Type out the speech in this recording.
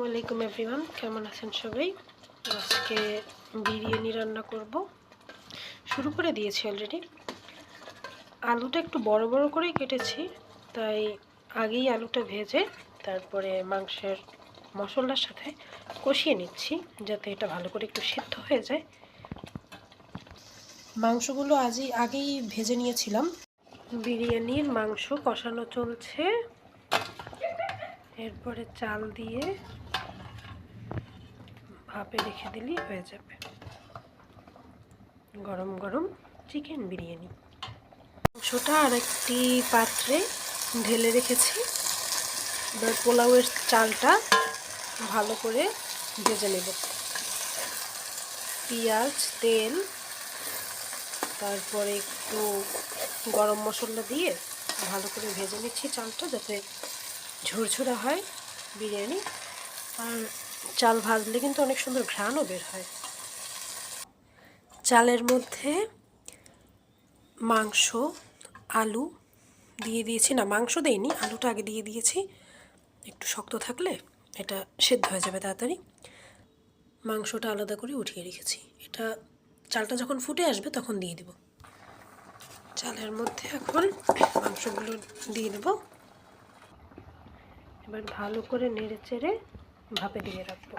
আলাইকুম এভরিওয়ান, কেমন আছেন সবাই? আজকে বিরিয়ানি রান্না করব। শুরু করে দিয়েছি অলরেডি। আলুটা একটু বড় বড় করেই কেটেছি, তাই আগেই আলুটা ভেজে তারপরে মাংসের মশলার সাথে কষিয়ে নিচ্ছি, যাতে এটা ভালো করে একটু সিদ্ধ হয়ে যায়। মাংসগুলো আগেই ভেজে নিয়েছিলাম। বিরিয়ানির মাংস কষানো চলছে, এরপরে চাল দিয়ে ভাপে রেখে দিলেই হয়ে যাবে গরম গরম চিকেন বিরিয়ানি। মাংসটা আরেকটি পাত্রে ঢেলে রেখেছি। এবার পোলাওয়ের চালটা ভালো করে ভেজে নেব। পেঁয়াজ, তেল, তারপরে একটু গরম মশলা দিয়ে ভালো করে ভেজে নিচ্ছি চালটা, যাতে ঝুরঝুরা হয় বিরিয়ানি। আর চাল ভাজলে কিন্তু অনেক সুন্দর ঘ্রাণও বের হয়। চালের মধ্যে মাংস, আলু দিয়ে দিয়েছি। না, মাংস দেইনি, আলুটা আগে দিয়ে দিয়েছি। একটু শক্ত থাকলে এটা সেদ্ধ হয়ে যাবে তাড়াতাড়ি। মাংসটা আলাদা করে উঠিয়ে রেখেছি। এটা চালটা যখন ফুটে আসবে তখন দিয়ে দেব। চালের মধ্যে এখন মাংসগুলো দিয়ে দেব। এবার ভালো করে নেড়ে চেড়ে ভাপে দিয়ে রাখবো।